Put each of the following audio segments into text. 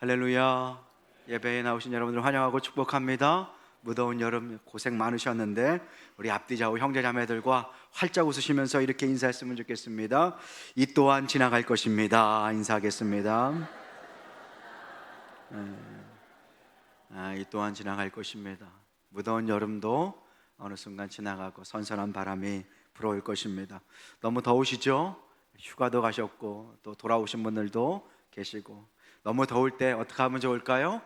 할렐루야. 예배에 나오신 여러분들 환영하고 축복합니다. 무더운 여름 고생 많으셨는데 우리 앞뒤 좌우 형제 자매들과 활짝 웃으시면서 이렇게 인사했으면 좋겠습니다. 이 또한 지나갈 것입니다. 인사하겠습니다. 이 또한 지나갈 것입니다. 무더운 여름도 어느 순간 지나가고 선선한 바람이 불어올 것입니다. 너무 더우시죠? 휴가도 가셨고 또 돌아오신 분들도 계시고, 너무 더울 때 어떻게 하면 좋을까요?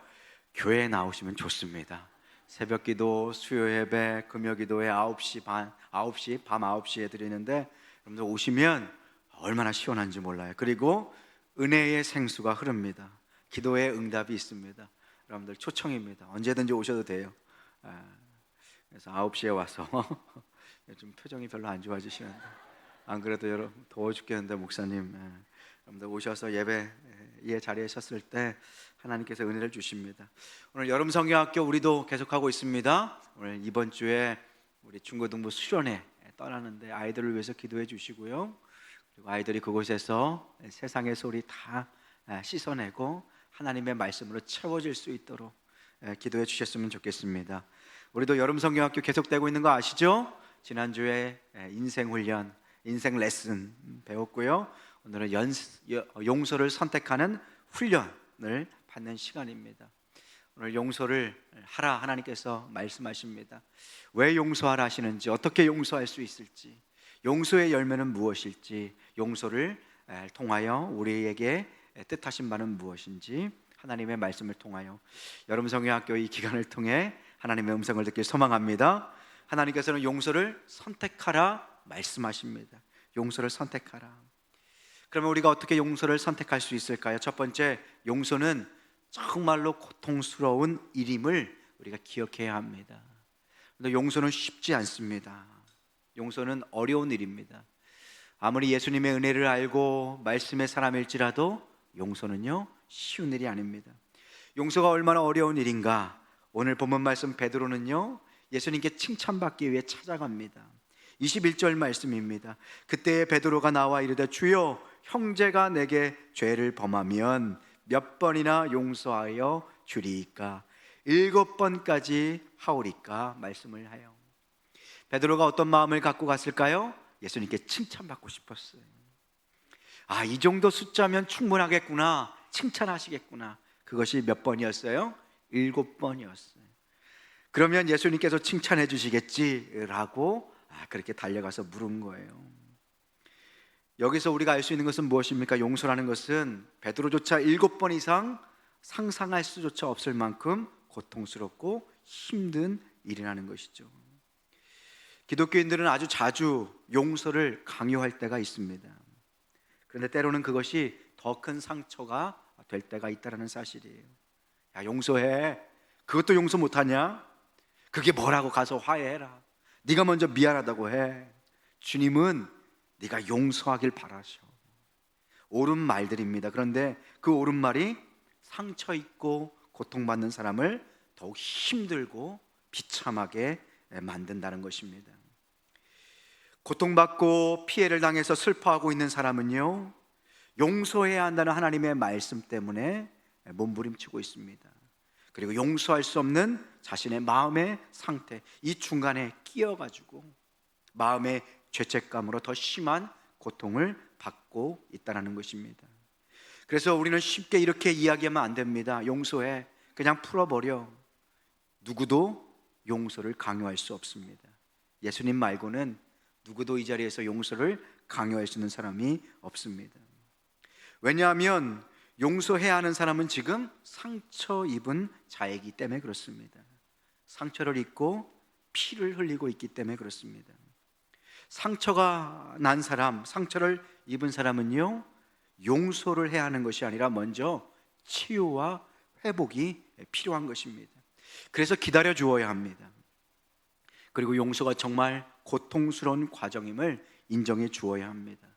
교회에 나오시면 좋습니다. 새벽 기도, 수요 예배, 금요 기도에 9시 밤 9시에 드리는데 여러분들 오시면 얼마나 시원한지 몰라요. 그리고 은혜의 생수가 흐릅니다. 기도의 응답이 있습니다. 여러분들 초청입니다. 언제든지 오셔도 돼요. 그래서 9시에 와서 요즘 표정이 별로 안 좋아지시는데, 안 그래도 여러분 더워 죽겠는데 목사님, 여러분들 오셔서 예배의 자리에 섰을 때 하나님께서 은혜를 주십니다. 오늘 여름 성경학교 우리도 계속하고 있습니다. 오늘 이번 주에 우리 중고등부 수련회 떠나는데 아이들을 위해서 기도해 주시고요. 그리고 아이들이 그곳에서 세상의 소리 다 씻어내고 하나님의 말씀으로 채워질 수 있도록 기도해 주셨으면 좋겠습니다. 우리도 여름 성경학교 계속되고 있는 거 아시죠? 지난주에 인생 훈련, 인생 레슨 배웠고요. 오늘은 용서를 선택하는 훈련을 받는 시간입니다. 오늘 용서를 하라 하나님께서 말씀하십니다. 왜 용서하라 하시는지, 어떻게 용서할 수 있을지, 용서의 열매는 무엇일지, 용서를 통하여 우리에게 뜻하신 바는 무엇인지 하나님의 말씀을 통하여 여름 성경학교 이 기간을 통해 하나님의 음성을 듣길 소망합니다. 하나님께서는 용서를 선택하라 말씀하십니다. 용서를 선택하라. 그러면 우리가 어떻게 용서를 선택할 수 있을까요? 첫 번째, 용서는 정말로 고통스러운 일임을 우리가 기억해야 합니다. 근데 용서는 쉽지 않습니다. 용서는 어려운 일입니다. 아무리 예수님의 은혜를 알고 말씀의 사람일지라도 용서는요 쉬운 일이 아닙니다. 용서가 얼마나 어려운 일인가, 오늘 본문 말씀 베드로는요 예수님께 칭찬받기 위해 찾아갑니다. 21절 말씀입니다. 그때 베드로가 나와 이르되 주여, 형제가 내게 죄를 범하면 몇 번이나 용서하여 주리이까? 7번까지 하오리까? 말씀을 하여. 베드로가 어떤 마음을 갖고 갔을까요? 예수님께 칭찬받고 싶었어요. 이 정도 숫자면 충분하겠구나, 칭찬하시겠구나. 그것이 몇 번이었어요? 7번이었어요. 그러면 예수님께서 칭찬해 주시겠지라고 그렇게 달려가서 물은 거예요. 여기서 우리가 알 수 있는 것은 무엇입니까? 용서라는 것은 베드로조차 7번 이상 상상할 수조차 없을 만큼 고통스럽고 힘든 일이라는 것이죠. 기독교인들은 아주 자주 용서를 강요할 때가 있습니다. 그런데 때로는 그것이 더 큰 상처가 될 때가 있다는 사실이에요. 야, 용서해. 그것도 용서 못하냐? 그게 뭐라고 가서 화해해라. 네가 먼저 미안하다고 해. 주님은 네가 용서하길 바라셔. 옳은 말들입니다. 그런데 그 옳은 말이 상처 있고 고통받는 사람을 더욱 힘들고 비참하게 만든다는 것입니다. 고통받고 피해를 당해서 슬퍼하고 있는 사람은요 용서해야 한다는 하나님의 말씀 때문에 몸부림치고 있습니다. 그리고 용서할 수 없는 자신의 마음의 상태, 이 중간에 끼어가지고 마음의 죄책감으로 더 심한 고통을 받고 있다는 것입니다. 그래서 우리는 쉽게 이렇게 이야기하면 안 됩니다. 용서해, 그냥 풀어버려. 누구도 용서를 강요할 수 없습니다. 예수님 말고는 누구도 이 자리에서 용서를 강요할 수 있는 사람이 없습니다. 왜냐하면 용서해야 하는 사람은 지금 상처 입은 자이기 때문에 그렇습니다. 상처를 입고 피를 흘리고 있기 때문에 그렇습니다. 상처가 난 사람, 상처를 입은 사람은요 용서를 해야 하는 것이 아니라 먼저 치유와 회복이 필요한 것입니다. 그래서 기다려 주어야 합니다. 그리고 용서가 정말 고통스러운 과정임을 인정해 주어야 합니다.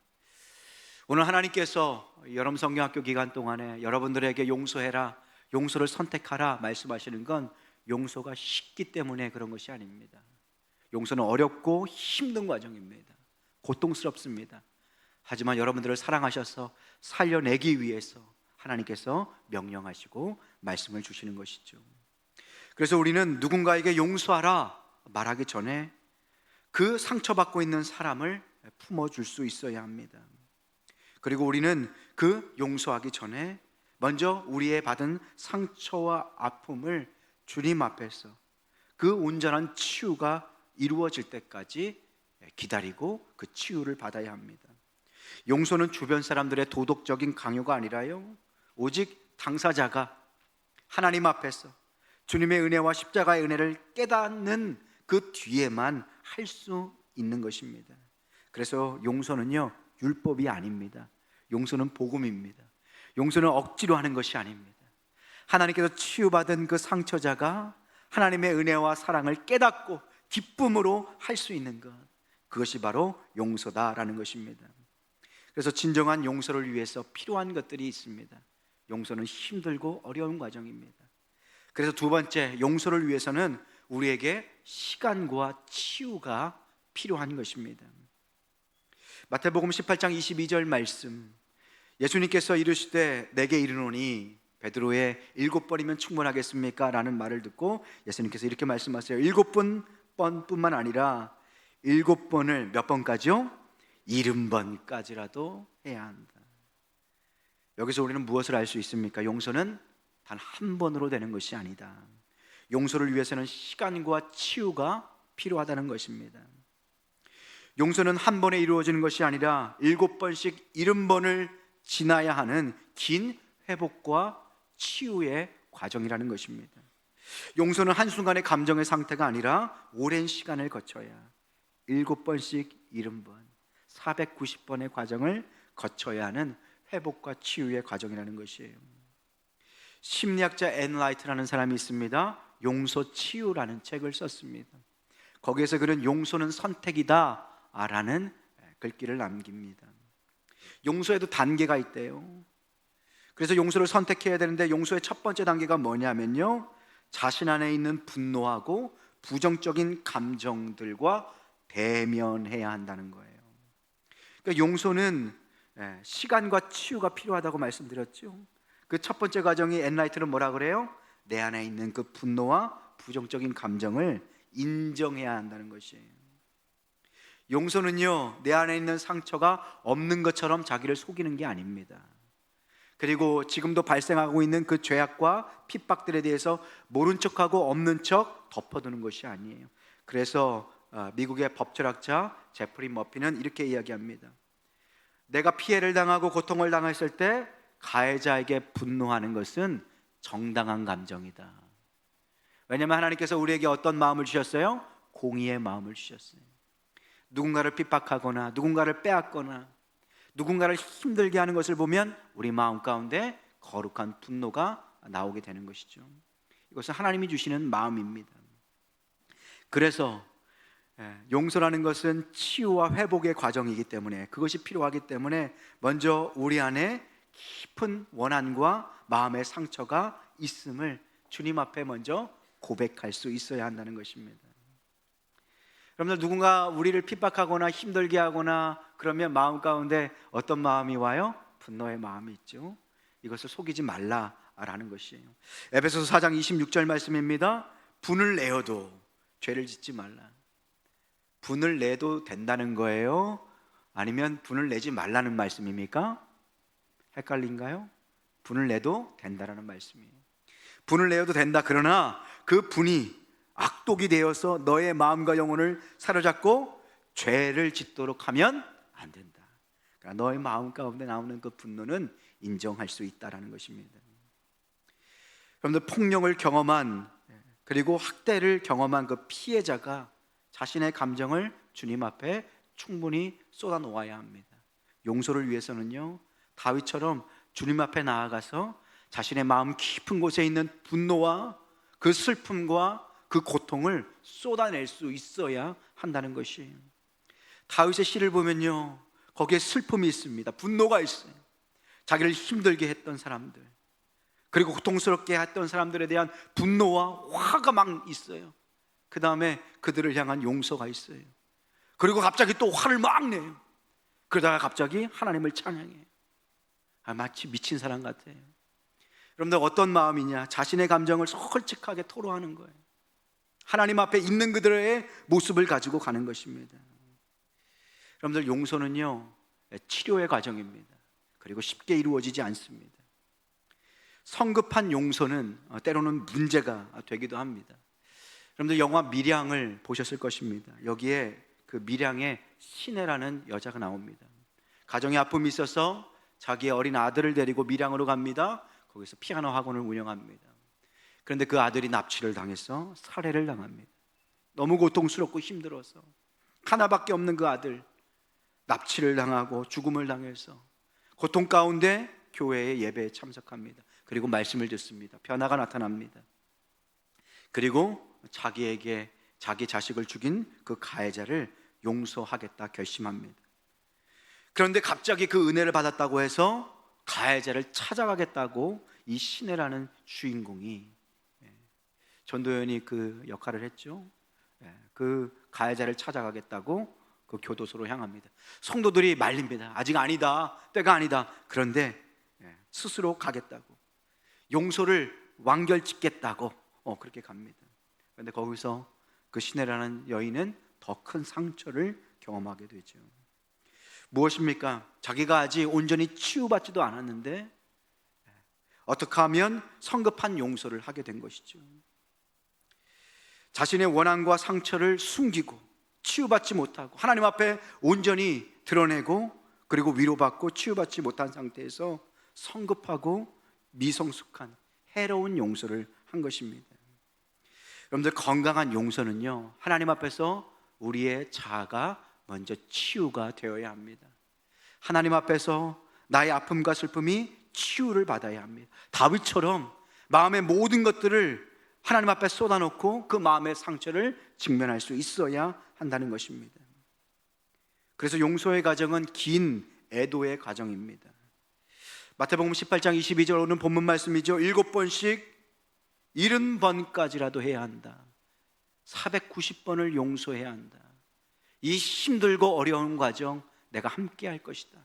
오늘 하나님께서 여름 성경학교 기간 동안에 여러분들에게 용서해라, 용서를 선택하라 말씀하시는 건 용서가 쉽기 때문에 그런 것이 아닙니다. 용서는 어렵고 힘든 과정입니다. 고통스럽습니다. 하지만 여러분들을 사랑하셔서 살려내기 위해서 하나님께서 명령하시고 말씀을 주시는 것이죠. 그래서 우리는 누군가에게 용서하라 말하기 전에 그 상처받고 있는 사람을 품어줄 수 있어야 합니다. 그리고 우리는 그 용서하기 전에 먼저 우리의 받은 상처와 아픔을 주님 앞에서 그 온전한 치유가 이루어질 때까지 기다리고 그 치유를 받아야 합니다. 용서는 주변 사람들의 도덕적인 강요가 아니라요, 오직 당사자가 하나님 앞에서 주님의 은혜와 십자가의 은혜를 깨닫는 그 뒤에만 할 수 있는 것입니다. 그래서 용서는요, 율법이 아닙니다. 용서는 복음입니다. 용서는 억지로 하는 것이 아닙니다. 하나님께서 치유받은 그 상처자가 하나님의 은혜와 사랑을 깨닫고 기쁨으로 할 수 있는 것, 그것이 바로 용서다라는 것입니다. 그래서 진정한 용서를 위해서 필요한 것들이 있습니다. 용서는 힘들고 어려운 과정입니다. 그래서 두 번째, 용서를 위해서는 우리에게 시간과 치유가 필요한 것입니다. 마태복음 18장 22절 말씀, 예수님께서 이르시되 내게 이르노니 베드로의 7번이면 충분하겠습니까? 라는 말을 듣고 예수님께서 이렇게 말씀하세요. 7번뿐만 아니라 7번을 몇 번까지요? 70번까지라도 해야 한다. 여기서 우리는 무엇을 알 수 있습니까? 용서는 단 한 번으로 되는 것이 아니다. 용서를 위해서는 시간과 치유가 필요하다는 것입니다. 용서는 한 번에 이루어지는 것이 아니라 7번씩 70번을 지나야 하는 긴 회복과 치유의 과정이라는 것입니다. 용서는 한순간의 감정의 상태가 아니라 오랜 시간을 거쳐야 7번씩 70번, 490번의 과정을 거쳐야 하는 회복과 치유의 과정이라는 것이에요. 심리학자 앤 라이트라는 사람이 있습니다. 용서 치유라는 책을 썼습니다. 거기에서 그는 용서는 선택이다 라는 글귀를 남깁니다. 용서에도 단계가 있대요. 그래서 용서를 선택해야 되는데 용서의 첫 번째 단계가 뭐냐면요, 자신 안에 있는 분노하고 부정적인 감정들과 대면해야 한다는 거예요. 그러니까 용서는 시간과 치유가 필요하다고 말씀드렸죠. 그 첫 번째 과정이 엔라이트는 뭐라 그래요? 내 안에 있는 그 분노와 부정적인 감정을 인정해야 한다는 것이에요. 용서는요, 내 안에 있는 상처가 없는 것처럼 자기를 속이는 게 아닙니다. 그리고 지금도 발생하고 있는 그 죄악과 핍박들에 대해서 모른 척하고 없는 척 덮어두는 것이 아니에요. 그래서 미국의 법철학자 제프리 머피는 이렇게 이야기합니다. 내가 피해를 당하고 고통을 당했을 때 가해자에게 분노하는 것은 정당한 감정이다. 왜냐하면 하나님께서 우리에게 어떤 마음을 주셨어요? 공의의 마음을 주셨어요. 누군가를 핍박하거나 누군가를 빼앗거나 누군가를 힘들게 하는 것을 보면 우리 마음 가운데 거룩한 분노가 나오게 되는 것이죠. 이것은 하나님이 주시는 마음입니다. 그래서 용서라는 것은 치유와 회복의 과정이기 때문에, 그것이 필요하기 때문에 먼저 우리 안에 깊은 원한과 마음의 상처가 있음을 주님 앞에 먼저 고백할 수 있어야 한다는 것입니다. 여러분들, 누군가 우리를 핍박하거나 힘들게 하거나 그러면 마음 가운데 어떤 마음이 와요? 분노의 마음이 있죠. 이것을 속이지 말라라는 것이에요. 에베소서 4장 26절 말씀입니다. 분을 내어도 죄를 짓지 말라. 분을 내도 된다는 거예요? 아니면 분을 내지 말라는 말씀입니까? 헷갈린가요? 분을 내도 된다라는 말씀이에요. 분을 내어도 된다. 그러나 그 분이 악독이 되어서 너의 마음과 영혼을 사로잡고 죄를 짓도록 하면 안 된다. 그러니까 너의 마음 가운데 나오는 그 분노는 인정할 수 있다라는 것입니다. 여러분들, 폭력을 경험한, 그리고 학대를 경험한 그 피해자가 자신의 감정을 주님 앞에 충분히 쏟아놓아야 합니다. 용서를 위해서는요, 다윗처럼 주님 앞에 나아가서 자신의 마음 깊은 곳에 있는 분노와 그 슬픔과 그 고통을 쏟아낼 수 있어야 한다는 것이에요. 다윗의 시를 보면요, 거기에 슬픔이 있습니다. 분노가 있어요. 자기를 힘들게 했던 사람들, 그리고 고통스럽게 했던 사람들에 대한 분노와 화가 막 있어요. 그 다음에 그들을 향한 용서가 있어요. 그리고 갑자기 또 화를 막 내요. 그러다가 갑자기 하나님을 찬양해요. 마치 미친 사람 같아요. 여러분들 어떤 마음이냐? 자신의 감정을 솔직하게 토로하는 거예요. 하나님 앞에 있는 그들의 모습을 가지고 가는 것입니다. 여러분들 용서는요, 치료의 과정입니다. 그리고 쉽게 이루어지지 않습니다. 성급한 용서는 때로는 문제가 되기도 합니다. 여러분들 영화 밀양을 보셨을 것입니다. 여기에 그 밀양의 시내라는 여자가 나옵니다. 가정에 아픔이 있어서 자기의 어린 아들을 데리고 밀양으로 갑니다. 거기서 피아노 학원을 운영합니다. 그런데 그 아들이 납치를 당해서 살해를 당합니다. 너무 고통스럽고 힘들어서 하나밖에 없는 그 아들, 납치를 당하고 죽음을 당해서 고통 가운데 교회의 예배에 참석합니다. 그리고 말씀을 듣습니다. 변화가 나타납니다. 그리고 자기에게 자기 자식을 죽인 그 가해자를 용서하겠다 결심합니다. 그런데 갑자기 그 은혜를 받았다고 해서 가해자를 찾아가겠다고 이 시내라는 주인공이, 전도연이 그 역할을 했죠. 그 가해자를 찾아가겠다고 그 교도소로 향합니다. 성도들이 말립니다. 아직 아니다, 때가 아니다. 그런데 스스로 가겠다고, 용서를 완결짓겠다고 그렇게 갑니다. 그런데 거기서 그 시내라는 여인은 더 큰 상처를 경험하게 되죠. 무엇입니까? 자기가 아직 온전히 치유받지도 않았는데 어떻게 하면 성급한 용서를 하게 된 것이죠. 자신의 원한과 상처를 숨기고 치유받지 못하고 하나님 앞에 온전히 드러내고 그리고 위로받고 치유받지 못한 상태에서 성급하고 미성숙한 해로운 용서를 한 것입니다. 여러분들, 건강한 용서는요, 하나님 앞에서 우리의 자아가 먼저 치유가 되어야 합니다. 하나님 앞에서 나의 아픔과 슬픔이 치유를 받아야 합니다. 다윗처럼 마음의 모든 것들을 하나님 앞에 쏟아놓고 그 마음의 상처를 직면할 수 있어야 한다는 것입니다. 그래서 용서의 과정은 긴 애도의 과정입니다. 마태복음 18장 22절 오늘 본문 말씀이죠. 7번씩 70번까지라도 해야 한다. 490번을 용서해야 한다. 이 힘들고 어려운 과정 내가 함께 할 것이다.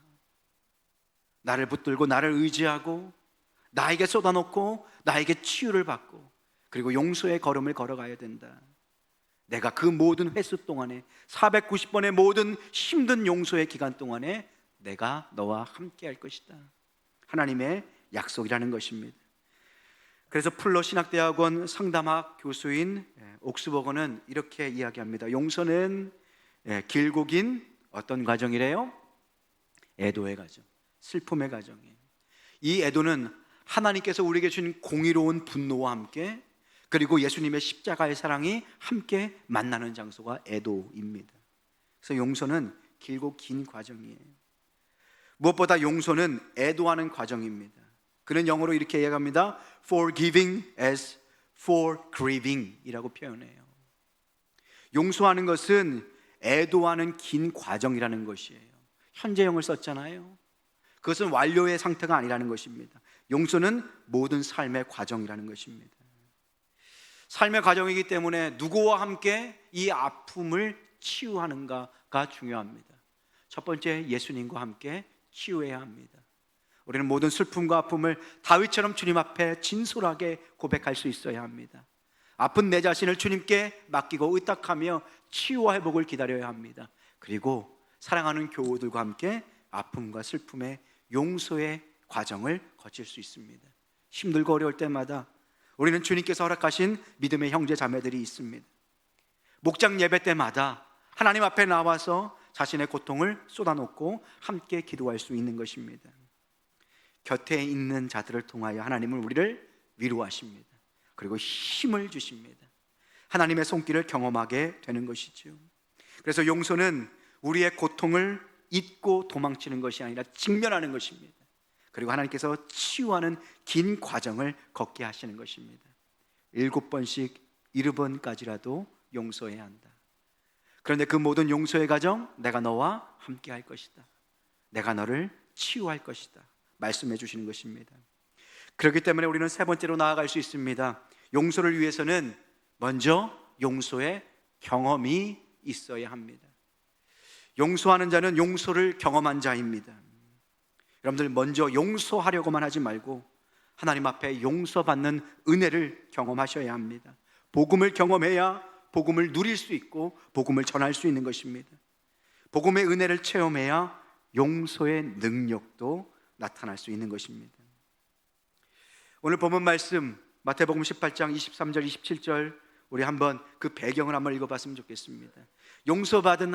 나를 붙들고 나를 의지하고 나에게 쏟아놓고 나에게 치유를 받고 그리고 용서의 걸음을 걸어가야 된다. 내가 그 모든 횟수 동안에 490번의 모든 힘든 용서의 기간 동안에 내가 너와 함께 할 것이다. 하나님의 약속이라는 것입니다. 그래서 풀러 신학대학원 상담학 교수인 옥스버거는 이렇게 이야기합니다. 용서는 길고 긴 어떤 과정이래요? 애도의 과정, 슬픔의 과정이에요. 이 애도는 하나님께서 우리에게 주신 공의로운 분노와 함께 그리고 예수님의 십자가의 사랑이 함께 만나는 장소가 애도입니다. 그래서 용서는 길고 긴 과정이에요. 무엇보다 용서는 애도하는 과정입니다. 그는 영어로 이렇게 이야기합니다. Forgiving as for grieving 이라고 표현해요. 용서하는 것은 애도하는 긴 과정이라는 것이에요. 현재형을 썼잖아요. 그것은 완료의 상태가 아니라는 것입니다. 용서는 모든 삶의 과정이라는 것입니다. 삶의 과정이기 때문에 누구와 함께 이 아픔을 치유하는가가 중요합니다. 첫 번째, 예수님과 함께 치유해야 합니다. 우리는 모든 슬픔과 아픔을 다윗처럼 주님 앞에 진솔하게 고백할 수 있어야 합니다. 아픈 내 자신을 주님께 맡기고 의탁하며 치유와 회복을 기다려야 합니다. 그리고 사랑하는 교우들과 함께 아픔과 슬픔의 용서의 과정을 거칠 수 있습니다. 힘들고 어려울 때마다 우리는 주님께서 허락하신 믿음의 형제 자매들이 있습니다. 목장 예배 때마다 하나님 앞에 나와서 자신의 고통을 쏟아놓고 함께 기도할 수 있는 것입니다. 곁에 있는 자들을 통하여 하나님은 우리를 위로하십니다. 그리고 힘을 주십니다. 하나님의 손길을 경험하게 되는 것이죠. 그래서 용서는 우리의 고통을 잊고 도망치는 것이 아니라 직면하는 것입니다. 그리고 하나님께서 치유하는 긴 과정을 걷게 하시는 것입니다. 7번씩 70번까지라도 용서해야 한다. 그런데 그 모든 용서의 과정, 내가 너와 함께 할 것이다. 내가 너를 치유할 것이다. 말씀해 주시는 것입니다. 그렇기 때문에 우리는 세 번째로 나아갈 수 있습니다. 용서를 위해서는 먼저 용서의 경험이 있어야 합니다. 용서하는 자는 용서를 경험한 자입니다. 여러분들 먼저 용서하려고만 하지 말고 하나님 앞에 용서받는 은혜를 경험하셔야 합니다. 복음을 경험해야 복음을 누릴 수 있고 복음을 전할 수 있는 것입니다. 복음의 은혜를 체험해야 용서의 능력도 나타날 수 있는 것입니다. 오늘 본문 말씀 마태복음 18장 23절 27절 우리 한번 그 배경을 한번 읽어봤으면 좋겠습니다. 용서받은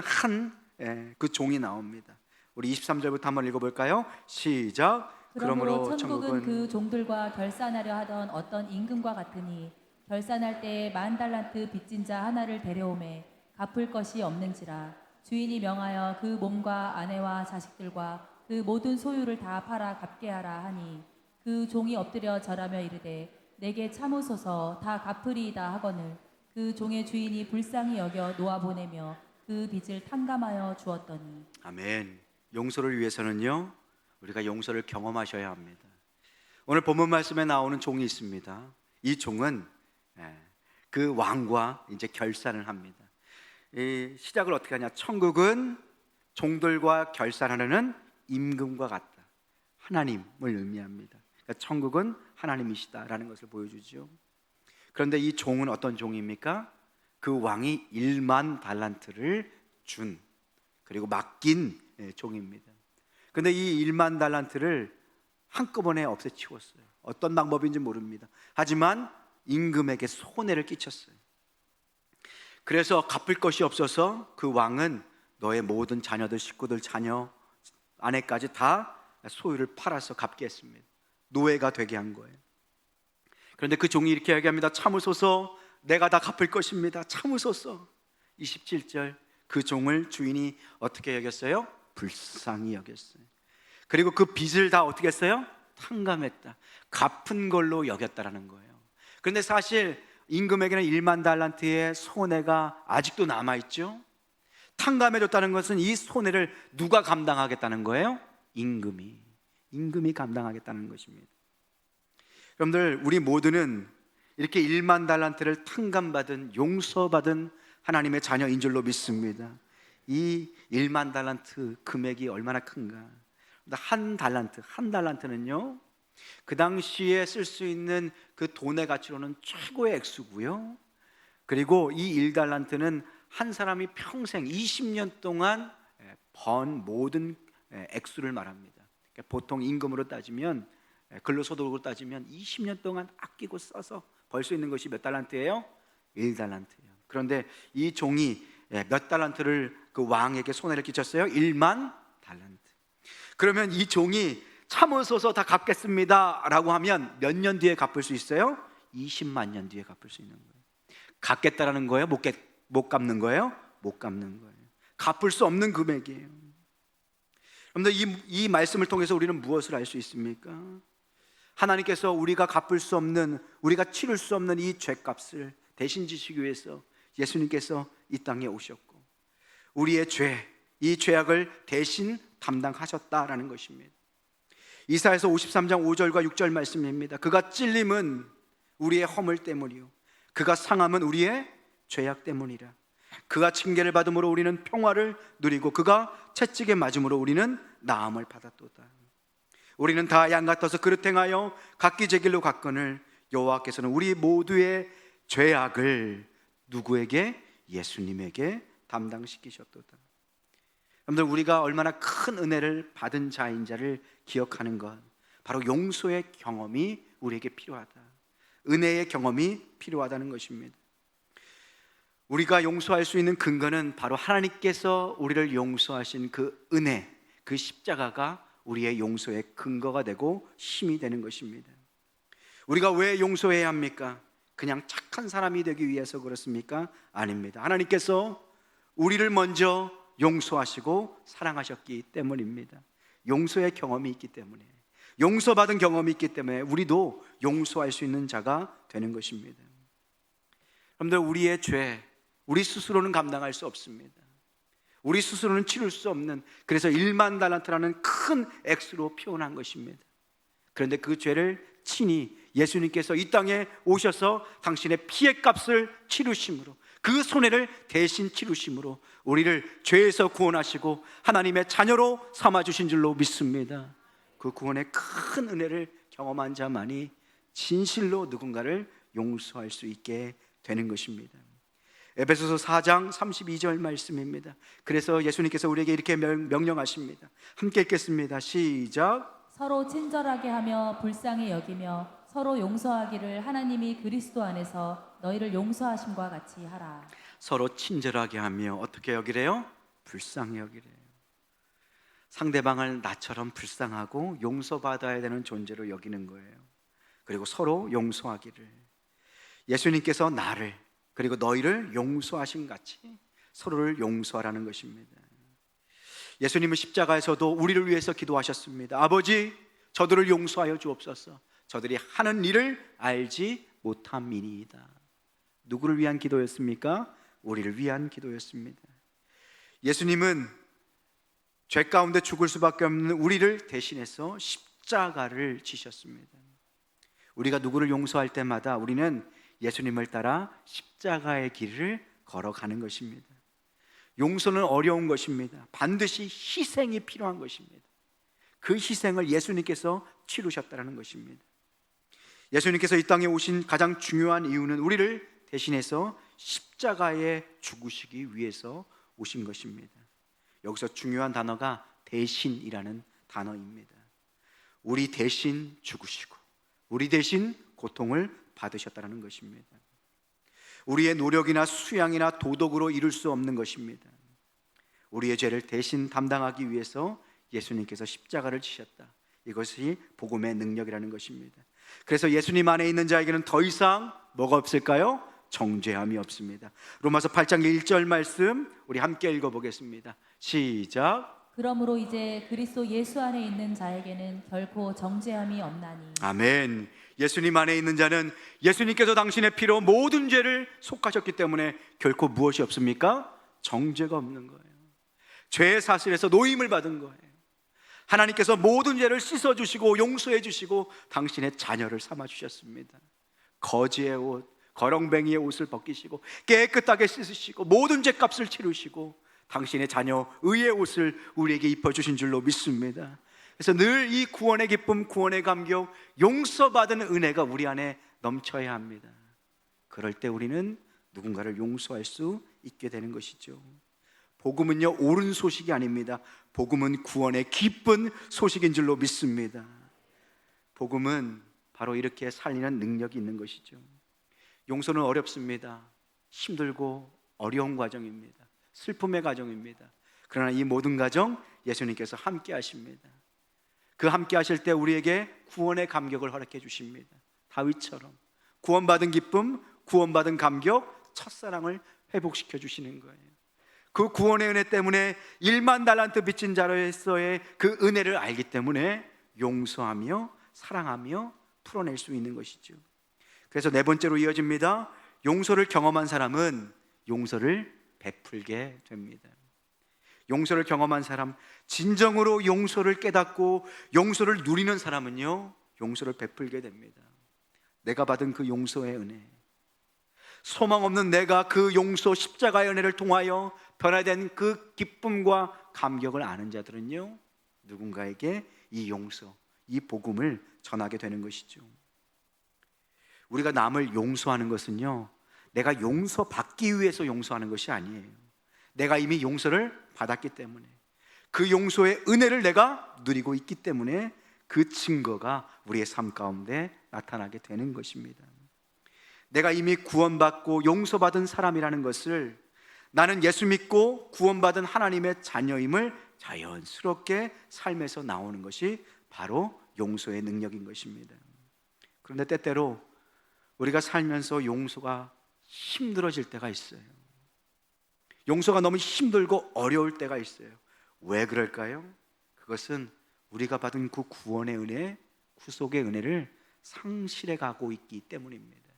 그 종이 나옵니다. 우리 23절부터 한번 읽어볼까요? 시작. 그러므로 천국은 그 종들과 결산하려 하던 어떤 임금과 같으니 결산할 때에 10,000달란트 빚진 자 하나를 데려오매 갚을 것이 없는지라 주인이 명하여 그 몸과 아내와 자식들과 그 모든 소유를 다 팔아 갚게 하라 하니 그 종이 엎드려 절하며 이르되 내게 참으소서 다 갚으리이다 하거늘 그 종의 주인이 불쌍히 여겨 놓아보내며 그 빚을 탕감하여 주었더니. 아멘. 용서를 위해서는요 우리가 용서를 경험하셔야 합니다. 오늘 본문 말씀에 나오는 종이 있습니다. 이 종은 그 왕과 이제 결산을 합니다. 이 시작을 어떻게 하냐? 천국은 종들과 결산하려는 임금과 같다. 하나님을 의미합니다. 그러니까 천국은 하나님이시다라는 것을 보여주죠. 그런데 이 종은 어떤 종입니까? 그 왕이 10,000달란트를 준 그리고 맡긴 종입니다. 그런데 이 10,000달란트를 한꺼번에 없애치웠어요. 어떤 방법인지 모릅니다. 하지만 임금에게 손해를 끼쳤어요. 그래서 갚을 것이 없어서 그 왕은 너의 모든 자녀들, 식구들, 자녀, 아내까지 다 소유를 팔아서 갚게 했습니다. 노예가 되게 한 거예요. 그런데 그 종이 이렇게 이야기합니다. 참으소서, 내가 다 갚을 것입니다. 참으소서. 27절, 그 종을 주인이 어떻게 여겼어요? 불쌍히 여겼어요. 그리고 그 빚을 다 어떻게 했어요? 탕감했다. 갚은 걸로 여겼다라는 거예요. 그런데 사실 임금에게는 10,000달란트의 손해가 아직도 남아있죠. 탕감해줬다는 것은 이 손해를 누가 감당하겠다는 거예요? 임금이 감당하겠다는 것입니다. 여러분들, 우리 모두는 이렇게 10,000달란트를 탕감받은, 용서받은 하나님의 자녀인 줄로 믿습니다. 이 10,000달란트 금액이 얼마나 큰가? 한 달란트는요 그 당시에 쓸 수 있는 그 돈의 가치로는 최고의 액수고요. 그리고 이 1달란트는 한 사람이 평생 20년 동안 번 모든 액수를 말합니다. 그러니까 보통 임금으로 따지면, 근로소득으로 따지면 20년 동안 아끼고 써서 벌 수 있는 것이 몇 달란트예요? 1달란트예요. 그런데 이 종이 몇 달란트를 그 왕에게 손해를 끼쳤어요? 10,000달란트. 그러면 이 종이 참으소서 다 갚겠습니다 라고 하면 몇 년 뒤에 갚을 수 있어요? 20만 년 뒤에 갚을 수 있는 거예요. 갚겠다라는 거예요? 못 갚는 거예요? 못 갚는 거예요. 갚을 수 없는 금액이에요. 여러분들, 이 말씀을 통해서 우리는 무엇을 알 수 있습니까? 하나님께서 우리가 갚을 수 없는, 우리가 치를 수 없는 이 죄값을 대신 지시기 위해서 예수님께서 이 땅에 오셨고 우리의 이 죄악을 대신 담당하셨다라는 것입니다. 이사야서 53장 5절과 6절 말씀입니다. 그가 찔림은 우리의 허물 때문이요 그가 상함은 우리의 죄악 때문이라. 그가 징계를 받음으로 우리는 평화를 누리고 그가 채찍에 맞음으로 우리는 나음을 받았도다. 우리는 다 양 같아서 그릇 행하여 각기 제 길로 갔거늘 여호와께서는 우리 모두의 죄악을 누구에게? 예수님에게 담당시키셨도다. 여러분들, 우리가 얼마나 큰 은혜를 받은 자인 자를 기억하는 것, 바로 용서의 경험이 우리에게 필요하다. 은혜의 경험이 필요하다는 것입니다. 우리가 용서할 수 있는 근거는 바로 하나님께서 우리를 용서하신 그 은혜, 그 십자가가 우리의 용서의 근거가 되고 힘이 되는 것입니다. 우리가 왜 용서해야 합니까? 그냥 착한 사람이 되기 위해서 그렇습니까? 아닙니다. 하나님께서 우리를 먼저 용서하시고 사랑하셨기 때문입니다. 용서의 경험이 있기 때문에, 용서받은 경험이 있기 때문에 우리도 용서할 수 있는 자가 되는 것입니다. 여러분들, 우리의 죄, 우리 스스로는 감당할 수 없습니다. 우리 스스로는 치를 수 없는, 그래서 10,000달란트라는 큰 액수로 표현한 것입니다. 그런데 그 죄를 친히 예수님께서 이 땅에 오셔서 당신의 피의 값을 치르심으로, 그 손해를 대신 치르심으로 우리를 죄에서 구원하시고 하나님의 자녀로 삼아주신 줄로 믿습니다. 그 구원의 큰 은혜를 경험한 자만이 진실로 누군가를 용서할 수 있게 되는 것입니다. 에베소서 4장 32절 말씀입니다. 그래서 예수님께서 우리에게 이렇게 명령하십니다. 함께 읽겠습니다. 시작. 서로 친절하게 하며 불쌍히 여기며 서로 용서하기를 하나님이 그리스도 안에서 너희를 용서하심과 같이 하라. 서로 친절하게 하며 어떻게 여기래요? 불쌍히 여기래요. 상대방을 나처럼 불쌍하고 용서받아야 되는 존재로 여기는 거예요. 그리고 서로 용서하기를, 예수님께서 나를 그리고 너희를 용서하신 같이 서로를 용서하라는 것입니다. 예수님은 십자가에서도 우리를 위해서 기도하셨습니다. 아버지, 저들을 용서하여 주옵소서. 저들이 하는 일을 알지 못함이니이다. 누구를 위한 기도였습니까? 우리를 위한 기도였습니다. 예수님은 죄 가운데 죽을 수밖에 없는 우리를 대신해서 십자가를 지셨습니다. 우리가 누구를 용서할 때마다 우리는 예수님을 따라 십자가의 길을 걸어가는 것입니다. 용서는 어려운 것입니다. 반드시 희생이 필요한 것입니다. 그 희생을 예수님께서 치르셨다는 것입니다. 예수님께서 이 땅에 오신 가장 중요한 이유는 우리를 대신해서 십자가에 죽으시기 위해서 오신 것입니다. 여기서 중요한 단어가 대신이라는 단어입니다. 우리 대신 죽으시고 우리 대신 고통을 받으셨다는 것입니다. 우리의 노력이나 수양이나 도덕으로 이룰 수 없는 것입니다. 우리의 죄를 대신 담당하기 위해서 예수님께서 십자가를 지셨다. 이것이 복음의 능력이라는 것입니다. 그래서 예수님 안에 있는 자에게는 더 이상 뭐가 없을까요? 정죄함이 없습니다. 로마서 8장 1절 말씀 우리 함께 읽어보겠습니다. 시작. 그러므로 이제 그리스도 예수 안에 있는 자에게는 결코 정죄함이 없나니. 아멘. 예수님 안에 있는 자는 예수님께서 당신의 피로 모든 죄를 속하셨기 때문에 결코 무엇이 없습니까? 정죄가 없는 거예요. 죄의 사슬에서 노임을 받은 거예요. 하나님께서 모든 죄를 씻어주시고 용서해 주시고 당신의 자녀를 삼아주셨습니다. 거지의 옷, 거렁뱅이의 옷을 벗기시고 깨끗하게 씻으시고 모든 죄값을 치르시고 당신의 자녀 의의 옷을 우리에게 입혀주신 줄로 믿습니다. 그래서 늘 이 구원의 기쁨, 구원의 감격, 용서받은 은혜가 우리 안에 넘쳐야 합니다. 그럴 때 우리는 누군가를 용서할 수 있게 되는 것이죠. 복음은요, 옳은 소식이 아닙니다. 복음은 구원의 기쁜 소식인 줄로 믿습니다. 복음은 바로 이렇게 살리는 능력이 있는 것이죠. 용서는 어렵습니다. 힘들고 어려운 과정입니다. 슬픔의 과정입니다. 그러나 이 모든 과정 예수님께서 함께 하십니다. 그 함께 하실 때 우리에게 구원의 감격을 허락해 주십니다. 다윗처럼 구원받은 기쁨, 구원받은 감격, 첫사랑을 회복시켜 주시는 거예요. 그 구원의 은혜 때문에 1만 달란트 빚진 자로서의 그 은혜를 알기 때문에 용서하며 사랑하며 풀어낼 수 있는 것이죠. 그래서 네 번째로 이어집니다. 용서를 경험한 사람은 용서를 베풀게 됩니다. 용서를 경험한 사람, 진정으로 용서를 깨닫고 용서를 누리는 사람은요, 용서를 베풀게 됩니다. 내가 받은 그 용서의 은혜, 소망 없는 내가 그 용서 십자가의 은혜를 통하여 변화된 그 기쁨과 감격을 아는 자들은요, 누군가에게 이 용서, 이 복음을 전하게 되는 것이죠. 우리가 남을 용서하는 것은요, 내가 용서받기 위해서 용서하는 것이 아니에요. 내가 이미 용서를 받았기 때문에, 그 용서의 은혜를 내가 누리고 있기 때문에 그 증거가 우리의 삶 가운데 나타나게 되는 것입니다. 내가 이미 구원받고 용서받은 사람이라는 것을, 나는 예수 믿고 구원받은 하나님의 자녀임을 자연스럽게 삶에서 나오는 것이 바로 용서의 능력인 것입니다. 그런데 때때로 우리가 살면서 용서가 힘들어질 때가 있어요. 용서가 너무 힘들고 어려울 때가 있어요. 왜 그럴까요? 그것은 우리가 받은 그 구원의 은혜, 구속의 은혜를 상실해 가고 있기 때문입니다.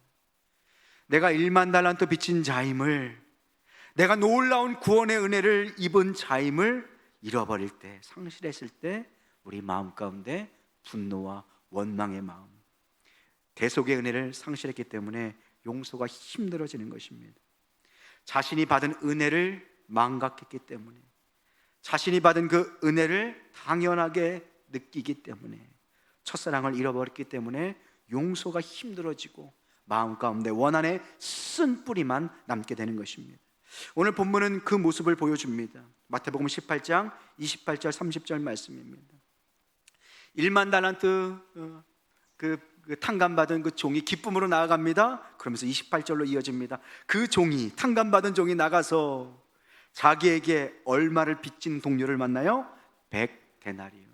내가 1만 달란트 빚진 자임을, 내가 놀라운 구원의 은혜를 입은 자임을 잃어버릴 때, 상실했을 때 우리 마음 가운데 분노와 원망의 마음, 대속의 은혜를 상실했기 때문에 용서가 힘들어지는 것입니다. 자신이 받은 은혜를 망각했기 때문에, 자신이 받은 그 은혜를 당연하게 느끼기 때문에, 첫사랑을 잃어버렸기 때문에 용서가 힘들어지고 마음 가운데 원한의 쓴 뿌리만 남게 되는 것입니다. 오늘 본문은 그 모습을 보여줍니다. 마태복음 18장 28절 30절 말씀입니다. 1만 달란트 그 탕감받은 그 종이 기쁨으로 나아갑니다. 그러면서 28절로 이어집니다. 그 종이, 탕감받은 종이 나가서 자기에게 얼마를 빚진 동료를 만나요? 100데나리온.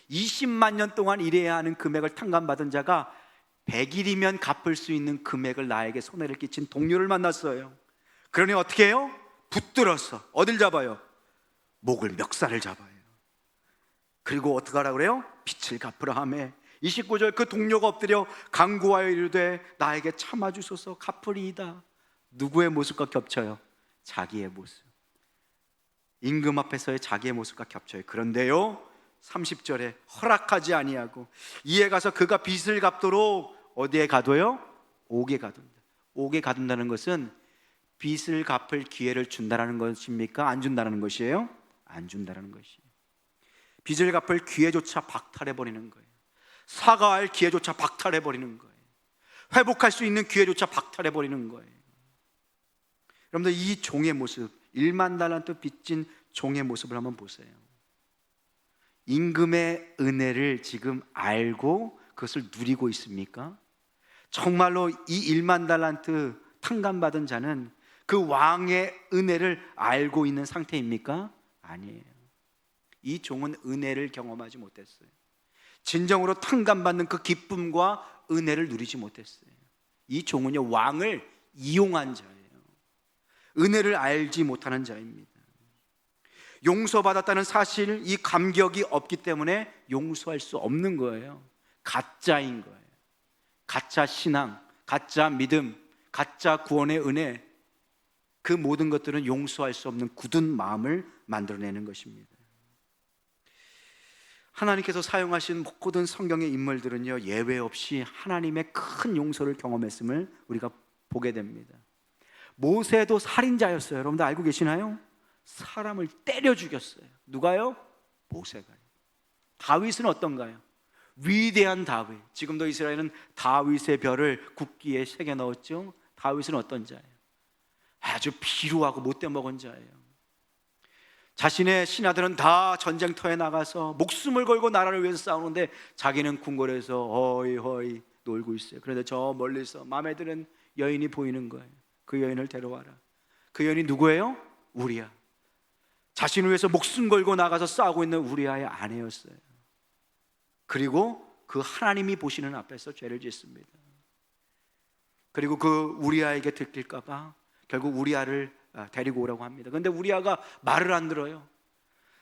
20만 년 동안 일해야 하는 금액을 탕감받은 자가 100일이면 갚을 수 있는 금액을 나에게 손해를 끼친 동료를 만났어요. 그러니 어떻게 해요? 붙들어서 어딜 잡아요? 목을, 멱살을 잡아요. 그리고 어떻게 하라고 그래요? 빚을 갚으라 하매 29절 그 동료가 엎드려 간구하여 이르되 나에게 참아주소서 갚으리이다. 누구의 모습과 겹쳐요? 자기의 모습. 임금 앞에서의 자기의 모습과 겹쳐요. 그런데요 30절에 허락하지 아니하고 이에 가서 그가 빚을 갚도록 어디에 가둬요? 옥에 가둔다. 옥에 가둔다는 것은 빚을 갚을 기회를 준다는 것입니까? 안 준다는 것이에요? 안 준다는 것이에요. 빚을 갚을 기회조차 박탈해버리는 거예요. 사과할 기회조차 박탈해버리는 거예요. 회복할 수 있는 기회조차 박탈해버리는 거예요. 여러분들 이 종의 모습, 1만 달란트 빚진 종의 모습을 한번 보세요. 임금의 은혜를 지금 알고 그것을 누리고 있습니까? 정말로 이 1만 달란트 탕감받은 자는 그 왕의 은혜를 알고 있는 상태입니까? 아니에요. 이 종은 은혜를 경험하지 못했어요. 진정으로 탕감받는 그 기쁨과 은혜를 누리지 못했어요. 이 종은요 왕을 이용한 자예요. 은혜를 알지 못하는 자입니다. 용서받았다는 사실, 이 감격이 없기 때문에 용서할 수 없는 거예요. 가짜인 거예요. 가짜 신앙, 가짜 믿음, 가짜 구원의 은혜, 그 모든 것들은 용서할 수 없는 굳은 마음을 만들어내는 것입니다. 하나님께서 사용하신 모든 성경의 인물들은요 예외 없이 하나님의 큰 용서를 경험했음을 우리가 보게 됩니다. 모세도 살인자였어요. 여러분들 알고 계시나요? 사람을 때려 죽였어요. 누가요? 모세가요. 다윗은 어떤가요? 위대한 다윗. 지금도 이스라엘은 다윗의 별을 국기에 새겨 넣었죠. 다윗은 어떤 자예요? 아주 비루하고 못돼 먹은 자예요. 자신의 신하들은 다 전쟁터에 나가서 목숨을 걸고 나라를 위해서 싸우는데 자기는 궁궐에서 허이허이 놀고 있어요. 그런데 저 멀리서 마음에 드는 여인이 보이는 거예요. 그 여인을 데려와라. 그 여인이 누구예요? 우리야. 자신을 위해서 목숨 걸고 나가서 싸우고 있는 우리아의 아내였어요. 그리고 그 하나님이 보시는 앞에서 죄를 짓습니다. 그리고 그 우리아에게 들킬까 봐 결국 우리아를 데리고 오라고 합니다. 그런데 우리아가 말을 안 들어요.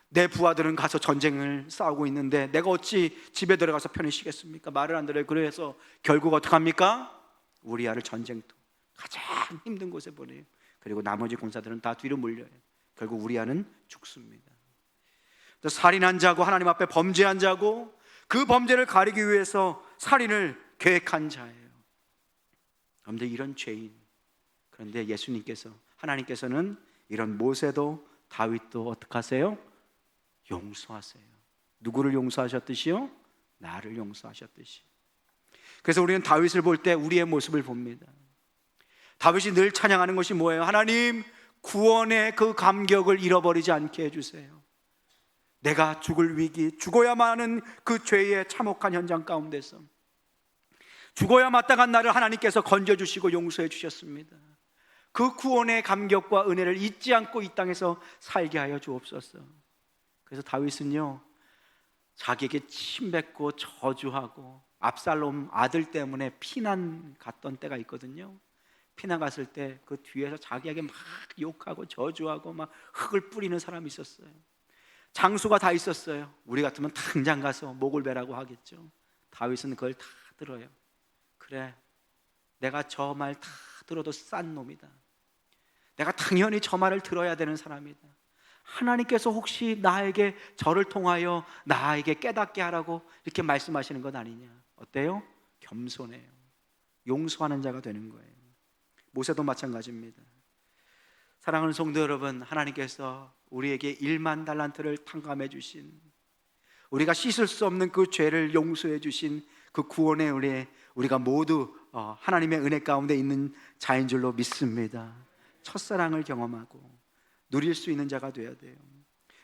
내 부하들은 가서 전쟁을 싸우고 있는데 내가 어찌 집에 들어가서 편히 쉬겠습니까? 말을 안 들어요. 그래서 결국 어떻게 합니까? 우리아를 전쟁터 가장 힘든 곳에 보내요. 그리고 나머지 군사들은 다 뒤로 물려요. 결국 우리아는 죽습니다. 살인한 자고 하나님 앞에 범죄한 자고 그 범죄를 가리기 위해서 살인을 계획한 자예요. 그런데 이런 죄인, 그런데 예수님께서, 하나님께서는 이런 모세도 다윗도 어떻게 하세요? 용서하세요. 누구를 용서하셨듯이요? 나를 용서하셨듯이. 그래서 우리는 다윗을 볼 때 우리의 모습을 봅니다. 다윗이 늘 찬양하는 것이 뭐예요? 하나님, 구원의 그 감격을 잃어버리지 않게 해주세요. 내가 죽을 위기, 죽어야만 하는 그 죄의 참혹한 현장 가운데서 죽어야 마땅한 나를 하나님께서 건져주시고 용서해 주셨습니다. 그 구원의 감격과 은혜를 잊지 않고 이 땅에서 살게 하여 주옵소서. 그래서 다윗은요 자기에게 침뱉고 저주하고 압살롬 아들 때문에 피난 갔던 때가 있거든요. 피난 갔을 때 그 뒤에서 자기에게 막 욕하고 저주하고 막 흙을 뿌리는 사람이 있었어요. 장수가 다 있었어요. 우리 같으면 당장 가서 목을 베라고 하겠죠. 다윗은 그걸 다 들어요. 그래, 내가 저 말 다 들어도 싼 놈이다. 내가 당연히 저 말을 들어야 되는 사람이다. 하나님께서 혹시 나에게 저를 통하여 나에게 깨닫게 하라고 이렇게 말씀하시는 것 아니냐. 어때요? 겸손해요. 용서하는 자가 되는 거예요. 모세도 마찬가지입니다. 사랑하는 성도 여러분, 하나님께서 우리에게 1만 달란트를 탕감해 주신, 우리가 씻을 수 없는 그 죄를 용서해 주신 그 구원의 은혜, 우리가 모두 하나님의 은혜 가운데 있는 자인 줄로 믿습니다. 첫사랑을 경험하고 누릴 수 있는 자가 되어야 돼요.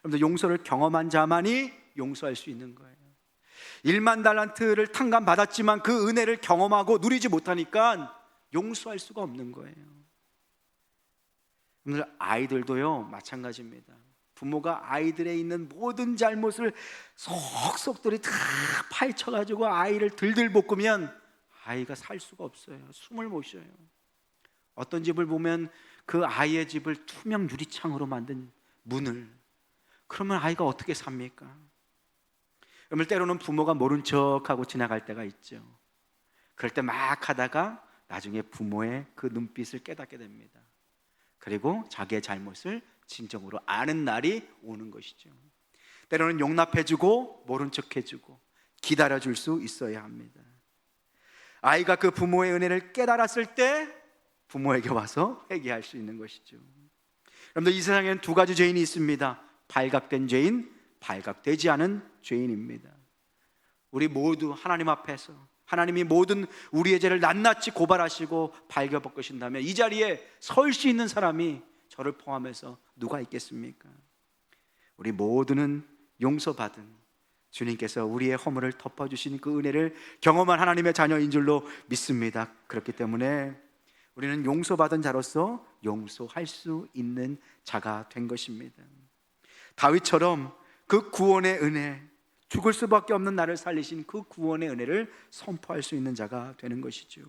여러분들, 용서를 경험한 자만이 용서할 수 있는 거예요. 1만 달란트를 탕감받았지만 그 은혜를 경험하고 누리지 못하니까 용서할 수가 없는 거예요. 오늘 아이들도요 마찬가지입니다. 부모가 아이들에 있는 모든 잘못을 속속들이 다 파헤쳐가지고 아이를 들들 볶으면 아이가 살 수가 없어요. 숨을 못 쉬어요. 어떤 집을 보면 그 아이의 집을 투명 유리창으로 만든 문을, 그러면 아이가 어떻게 삽니까? 여러분, 때로는 부모가 모른 척하고 지나갈 때가 있죠. 그럴 때 막 하다가 나중에 부모의 그 눈빛을 깨닫게 됩니다. 그리고 자기의 잘못을 진정으로 아는 날이 오는 것이죠. 때로는 용납해주고 모른 척해주고 기다려줄 수 있어야 합니다. 아이가 그 부모의 은혜를 깨달았을 때 부모에게 와서 회개할 수 있는 것이죠. 여러분들, 이 세상에는 두 가지 죄인이 있습니다. 발각된 죄인, 발각되지 않은 죄인입니다. 우리 모두 하나님 앞에서 하나님이 모든 우리의 죄를 낱낱이 고발하시고 발겨벗으신다면 이 자리에 설 수 있는 사람이 저를 포함해서 누가 있겠습니까? 우리 모두는 용서받은 주님께서 우리의 허물을 덮어주신 그 은혜를 경험한 하나님의 자녀인 줄로 믿습니다. 그렇기 때문에 우리는 용서받은 자로서 용서할 수 있는 자가 된 것입니다. 다윗처럼 그 구원의 은혜, 죽을 수밖에 없는 나를 살리신 그 구원의 은혜를 선포할 수 있는 자가 되는 것이죠.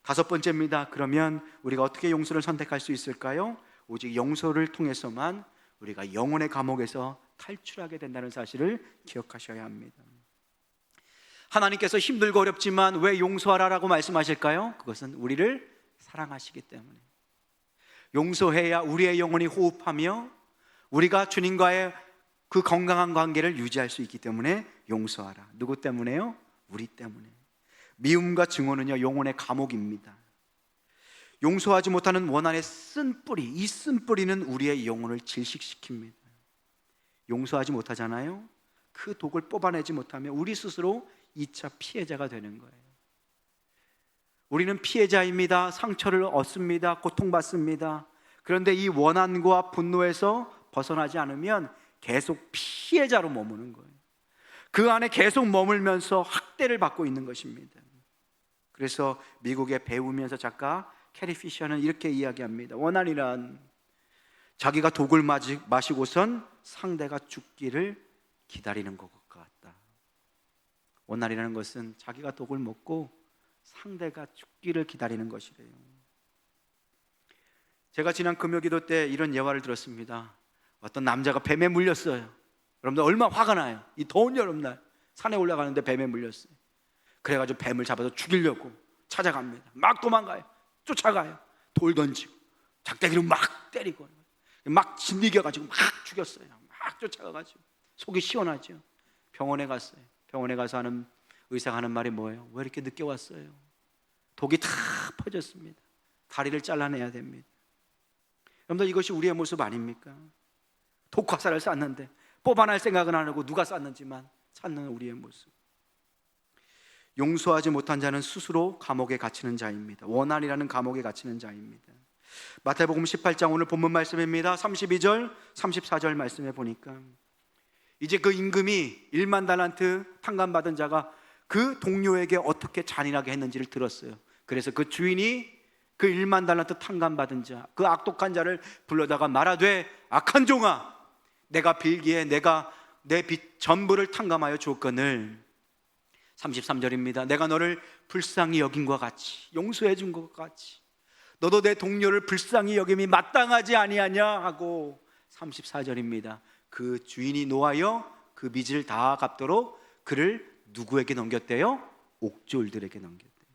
다섯 번째입니다. 그러면 우리가 어떻게 용서를 선택할 수 있을까요? 오직 용서를 통해서만 우리가 영혼의 감옥에서 탈출하게 된다는 사실을 기억하셔야 합니다. 하나님께서 힘들고 어렵지만 왜 용서하라라고 말씀하실까요? 그것은 우리를 사랑하시기 때문에. 용서해야 우리의 영혼이 호흡하며 우리가 주님과의 그 건강한 관계를 유지할 수 있기 때문에 용서하라. 누구 때문에요? 우리 때문에. 미움과 증오는요 영혼의 감옥입니다. 용서하지 못하는 원한의 쓴뿌리, 이 쓴뿌리는 우리의 영혼을 질식시킵니다. 용서하지 못하잖아요. 그 독을 뽑아내지 못하면 우리 스스로 2차 피해자가 되는 거예요. 우리는 피해자입니다. 상처를 얻습니다. 고통받습니다. 그런데 이 원한과 분노에서 벗어나지 않으면 계속 피해자로 머무는 거예요. 그 안에 계속 머물면서 학대를 받고 있는 것입니다. 그래서 미국의 배우면서 작가 캐리 피셔는 이렇게 이야기합니다. 원한이란 자기가 독을 마시고선 상대가 죽기를 기다리는 것 같다. 원한이라는 것은 자기가 독을 먹고 상대가 죽기를 기다리는 것이래요. 제가 지난 금요기도 때 이런 예화를 들었습니다. 어떤 남자가 뱀에 물렸어요. 여러분들 얼마나 화가 나요. 이 더운 여름날 산에 올라가는데 뱀에 물렸어요. 그래가지고 뱀을 잡아서 죽이려고 찾아갑니다. 막 도망가요. 쫓아가요. 돌 던지고 작대기로 막 때리고 막 짓이겨가지고 막 죽였어요. 막 쫓아가가지고 속이 시원하죠. 병원에 갔어요. 병원에 가서 하는 의사가 하는 말이 뭐예요? 왜 이렇게 늦게 왔어요? 독이 다 퍼졌습니다. 다리를 잘라내야 됩니다. 여러분들, 이것이 우리의 모습 아닙니까? 독화살을 쐈는데 뽑아낼 생각은 안 하고 누가 쐈는지만 찾는 우리의 모습. 용서하지 못한 자는 스스로 감옥에 갇히는 자입니다. 원한이라는 감옥에 갇히는 자입니다. 마태복음 18장 오늘 본문 말씀입니다. 32절 34절 말씀해 보니까 이제 그 임금이 1만 달란트 탕감받은 자가 그 동료에게 어떻게 잔인하게 했는지를 들었어요. 그래서 그 주인이 그 1만 달란트 탕감받은 자, 그 악독한 자를 불러다가 말하되 악한 종아, 내가 빌기에 내가 내 빚 전부를 탕감하여 주었거늘. 33절입니다. 내가 너를 불쌍히 여긴 것 같이, 용서해 준 것 같이 너도 내 동료를 불쌍히 여김이 마땅하지 아니하냐 하고 34절입니다. 그 주인이 노하여 그 빚을 다 갚도록 그를 누구에게 넘겼대요? 옥졸들에게 넘겼대요.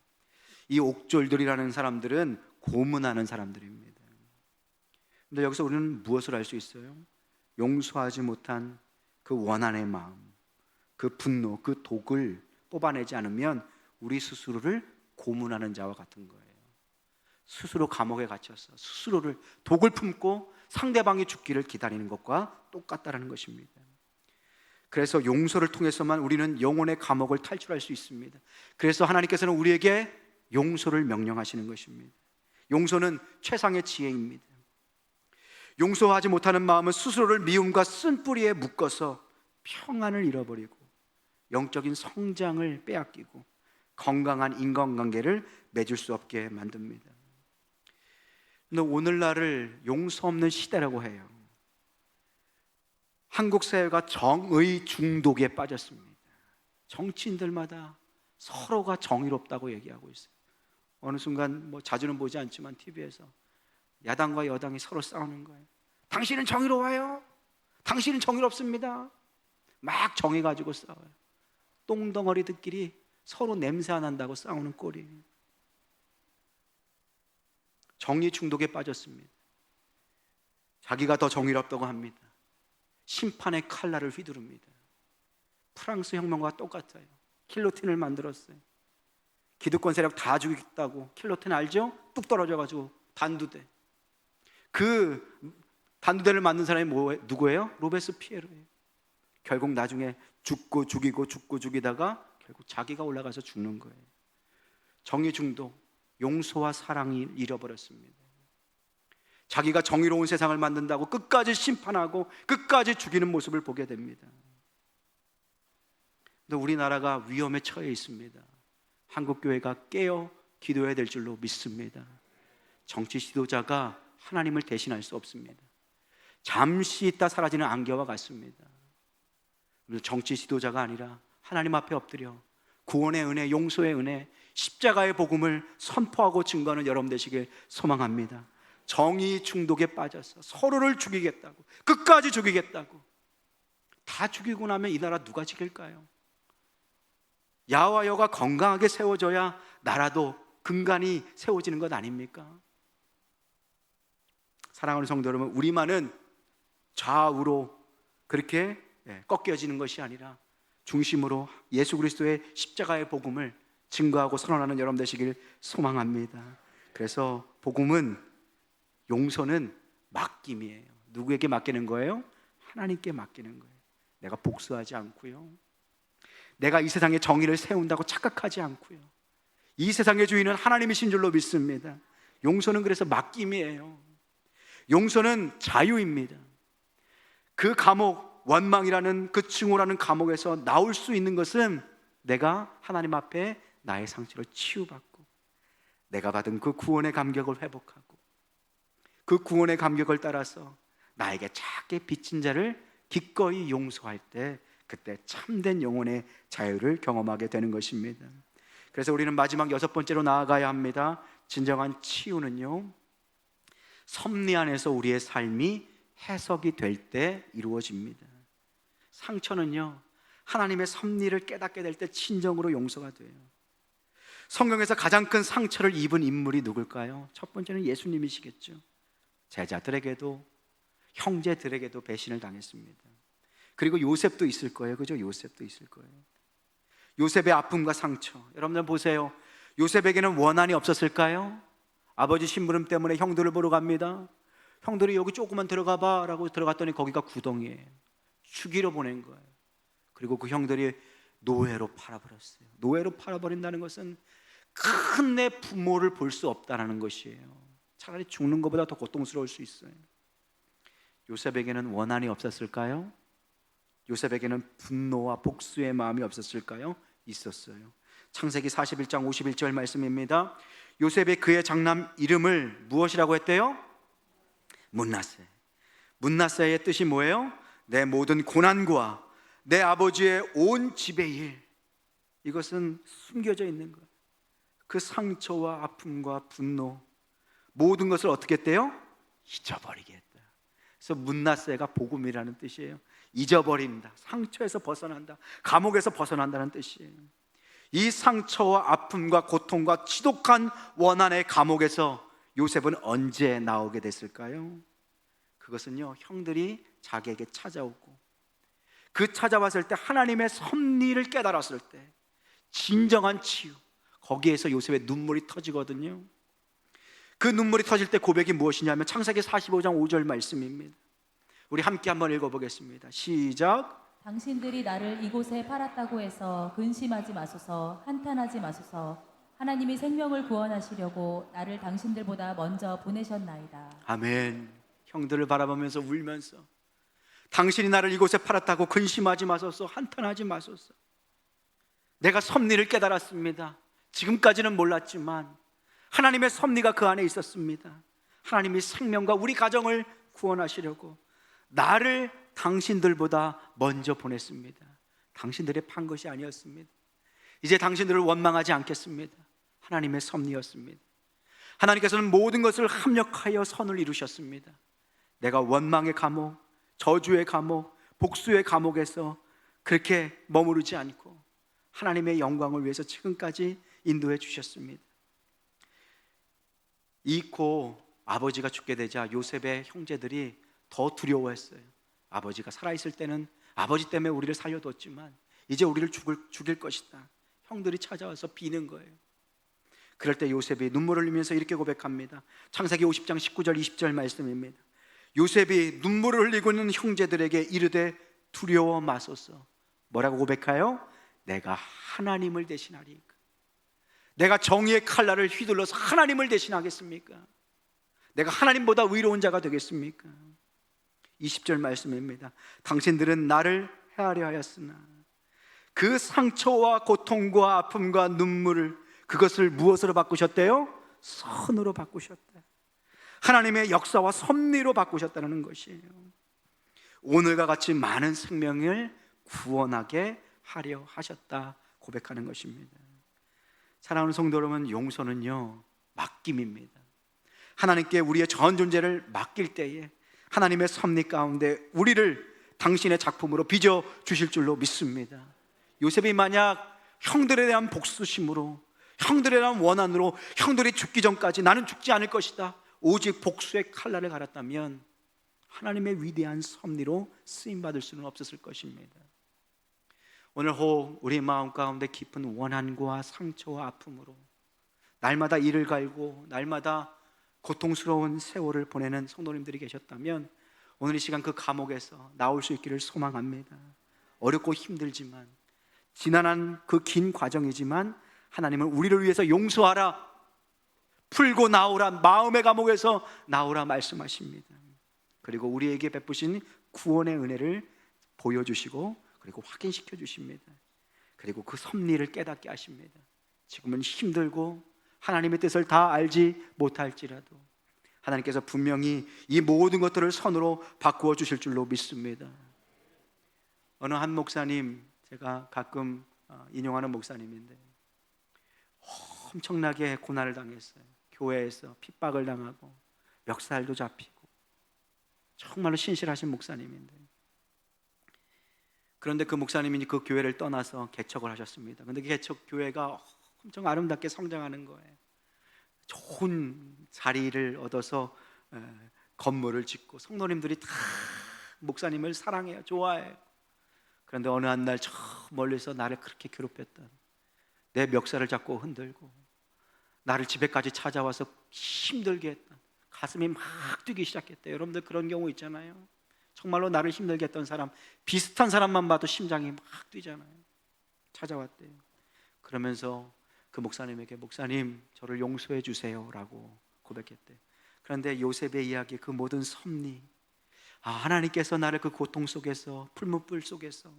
이 옥졸들이라는 사람들은 고문하는 사람들입니다. 그런데 여기서 우리는 무엇을 알 수 있어요? 용서하지 못한 그 원한의 마음, 그 분노, 그 독을 뽑아내지 않으면 우리 스스로를 고문하는 자와 같은 거예요. 스스로 감옥에 갇혀서 스스로를 독을 품고 상대방이 죽기를 기다리는 것과 똑같다는 것입니다. 그래서 용서를 통해서만 우리는 영혼의 감옥을 탈출할 수 있습니다. 그래서 하나님께서는 우리에게 용서를 명령하시는 것입니다. 용서는 최상의 지혜입니다. 용서하지 못하는 마음은 스스로를 미움과 쓴뿌리에 묶어서 평안을 잃어버리고 영적인 성장을 빼앗기고 건강한 인간관계를 맺을 수 없게 만듭니다. 근데 오늘날을 용서 없는 시대라고 해요. 한국 사회가 정의 중독에 빠졌습니다. 정치인들마다 서로가 정의롭다고 얘기하고 있어요. 어느 순간 자주는 보지 않지만 TV에서 야당과 여당이 서로 싸우는 거예요. 당신은 정의로워요. 당신은 정의롭습니다. 막 정의 가지고 싸워요. 똥덩어리들끼리 서로 냄새 안 난다고 싸우는 꼴이에요. 정의 중독에 빠졌습니다. 자기가 더 정의롭다고 합니다. 심판의 칼날을 휘두릅니다. 프랑스 혁명과 똑같아요. 길로틴을 만들었어요. 기득권 세력 다 죽이겠다고. 길로틴 알죠? 뚝 떨어져가지고 단두대. 그 단두대를 만든 사람이 누구예요? 로베스피에르예요. 결국 나중에 죽고 죽이고 죽고 죽이다가 결국 자기가 올라가서 죽는 거예요. 정의 중독, 용서와 사랑이 잃어버렸습니다. 자기가 정의로운 세상을 만든다고 끝까지 심판하고 끝까지 죽이는 모습을 보게 됩니다. 근데 우리나라가 위험에 처해 있습니다. 한국교회가 깨어 기도해야 될 줄로 믿습니다. 정치 지도자가 하나님을 대신할 수 없습니다. 잠시 있다 사라지는 안개와 같습니다. 정치 지도자가 아니라 하나님 앞에 엎드려 구원의 은혜, 용서의 은혜, 십자가의 복음을 선포하고 증거하는 여러분 되시길 소망합니다. 정의 중독에 빠져서 서로를 죽이겠다고, 끝까지 죽이겠다고. 다 죽이고 나면 이 나라 누가 지킬까요? 야와 여가 건강하게 세워져야 나라도 근간이 세워지는 것 아닙니까? 사랑하는 성도 여러분, 우리만은 좌우로 그렇게 꺾여지는 것이 아니라 중심으로 예수 그리스도의 십자가의 복음을 증거하고 선언하는 여러분 되시길 소망합니다. 그래서 복음은, 용서는 맡김이에요. 누구에게 맡기는 거예요? 하나님께 맡기는 거예요. 내가 복수하지 않고요, 내가 이 세상에 정의를 세운다고 착각하지 않고요, 이 세상의 주인은 하나님이신 줄로 믿습니다. 용서는 그래서 맡김이에요. 용서는 자유입니다. 그 감옥, 원망이라는 그 증오라는 감옥에서 나올 수 있는 것은 내가 하나님 앞에 나의 상처를 치유받고 내가 받은 그 구원의 감격을 회복하고 그 구원의 감격을 따라서 나에게 작게 빚진 자를 기꺼이 용서할 때, 그때 참된 영혼의 자유를 경험하게 되는 것입니다. 그래서 우리는 마지막 6번째로 나아가야 합니다. 진정한 치유는요, 섭리 안에서 우리의 삶이 해석이 될 때 이루어집니다. 상처는요, 하나님의 섭리를 깨닫게 될 때 진정으로 용서가 돼요. 성경에서 가장 큰 상처를 입은 인물이 누굴까요? 첫 번째는 예수님이시겠죠. 제자들에게도 형제들에게도 배신을 당했습니다. 그리고 요셉도 있을 거예요. 그죠? 요셉도 있을 거예요. 요셉의 아픔과 상처, 여러분들 보세요. 요셉에게는 원한이 없었을까요? 아버지 심부름 때문에 형들을 보러 갑니다. 형들이 여기 조금만 들어가 봐 라고 들어갔더니 거기가 구덩이에요. 죽이러 보낸 거예요. 그리고 그 형들이 노예로 팔아버렸어요. 노예로 팔아버린다는 것은 큰 내 부모를 볼 수 없다는 것이에요. 차라리 죽는 것보다 더 고통스러울 수 있어요. 요셉에게는 원한이 없었을까요? 요셉에게는 분노와 복수의 마음이 없었을까요? 있었어요. 창세기 41장 51절 말씀입니다. 요셉이 그의 장남 이름을 무엇이라고 했대요? 문나세. 문나세의 뜻이 뭐예요? 내 모든 고난과 내 아버지의 온 집의 일, 이것은 숨겨져 있는 거예요. 그 상처와 아픔과 분노, 모든 것을 어떻게 했대요? 잊어버리게 했다. 그래서 문나세가 복음이라는 뜻이에요. 잊어버린다, 상처에서 벗어난다, 감옥에서 벗어난다는 뜻이에요. 이 상처와 아픔과 고통과 지독한 원한의 감옥에서 요셉은 언제 나오게 됐을까요? 그것은요, 형들이 자기에게 찾아오고 그 찾아왔을 때 하나님의 섭리를 깨달았을 때 진정한 치유, 거기에서 요셉의 눈물이 터지거든요. 그 눈물이 터질 때 고백이 무엇이냐면 창세기 45장 5절 말씀입니다. 우리 함께 한번 읽어보겠습니다. 시작. 당신들이 나를 이곳에 팔았다고 해서 근심하지 마소서, 한탄하지 마소서. 하나님이 생명을 구원하시려고 나를 당신들보다 먼저 보내셨나이다. 아멘. 형들을 바라보면서 울면서 당신이 나를 이곳에 팔았다고 근심하지 마소서, 한탄하지 마소서. 내가 섭리를 깨달았습니다. 지금까지는 몰랐지만 하나님의 섭리가 그 안에 있었습니다. 하나님이 생명과 우리 가정을 구원하시려고 나를 당신들보다 먼저 보냈습니다. 당신들이 판 것이 아니었습니다. 이제 당신들을 원망하지 않겠습니다. 하나님의 섭리였습니다. 하나님께서는 모든 것을 합력하여 선을 이루셨습니다. 내가 원망의 감옥, 저주의 감옥, 복수의 감옥에서 그렇게 머무르지 않고 하나님의 영광을 위해서 지금까지 인도해 주셨습니다. 이코 아버지가 죽게 되자 요셉의 형제들이 더 두려워했어요. 아버지가 살아있을 때는 아버지 때문에 우리를 살려뒀지만 이제 우리를 죽일 것이다. 형들이 찾아와서 비는 거예요. 그럴 때 요셉이 눈물을 흘리면서 이렇게 고백합니다. 창세기 50장 19절 20절 말씀입니다. 요셉이 눈물을 흘리고 있는 형제들에게 이르되 두려워 마소서. 뭐라고 고백하여? 내가 하나님을 대신하리이까. 내가 정의의 칼날을 휘둘러서 하나님을 대신하겠습니까? 내가 하나님보다 의로운 자가 되겠습니까? 20절 말씀입니다. 당신들은 나를 헤아려 하였으나 그 상처와 고통과 아픔과 눈물을 그것을 무엇으로 바꾸셨대요? 선으로 바꾸셨다. 하나님의 역사와 섭리로 바꾸셨다는 것이에요. 오늘과 같이 많은 생명을 구원하게 하려 하셨다 고백하는 것입니다. 사랑하는 성도 여러분, 용서는요 맡김입니다. 하나님께 우리의 전 존재를 맡길 때에 하나님의 섭리 가운데 우리를 당신의 작품으로 빚어 주실 줄로 믿습니다. 요셉이 만약 형들에 대한 복수심으로, 형들에 대한 원한으로 형들이 죽기 전까지 나는 죽지 않을 것이다, 오직 복수의 칼날을 갈았다면 하나님의 위대한 섭리로 쓰임받을 수는 없었을 것입니다. 오늘 혹 우리 마음 가운데 깊은 원한과 상처와 아픔으로 날마다 이를 갈고 날마다 고통스러운 세월을 보내는 성도님들이 계셨다면 오늘 이 시간 그 감옥에서 나올 수 있기를 소망합니다. 어렵고 힘들지만, 지난한 그 긴 과정이지만 하나님은 우리를 위해서 용서하라, 풀고 나오라, 마음의 감옥에서 나오라 말씀하십니다. 그리고 우리에게 베푸신 구원의 은혜를 보여주시고 그리고 확인시켜 주십니다. 그리고 그 섭리를 깨닫게 하십니다. 지금은 힘들고 하나님의 뜻을 다 알지 못할지라도 하나님께서 분명히 이 모든 것들을 선으로 바꾸어 주실 줄로 믿습니다. 어느 한 목사님, 제가 가끔 인용하는 목사님인데 엄청나게 고난을 당했어요. 교회에서 핍박을 당하고 멱살도 잡히고 정말로 신실하신 목사님인데, 그런데 그 목사님이 그 교회를 떠나서 개척을 하셨습니다. 그런데 그 개척 교회가 엄청 아름답게 성장하는 거예요. 좋은 자리를 얻어서 건물을 짓고 성도님들이 다 목사님을 사랑해요, 좋아해요. 그런데 어느 한 날 저 멀리서 나를 그렇게 괴롭혔던, 내 멱살을 잡고 흔들고 나를 집에까지 찾아와서 힘들게 했던, 가슴이 막 뛰기 시작했대요. 여러분들 그런 경우 있잖아요. 정말로 나를 힘들게 했던 사람, 비슷한 사람만 봐도 심장이 막 뛰잖아요. 찾아왔대요. 그러면서 그 목사님에게 목사님 저를 용서해 주세요 라고 고백했대요. 그런데 요셉의 이야기, 그 모든 섭리, 하나님께서 나를 그 고통 속에서, 풀무불 속에서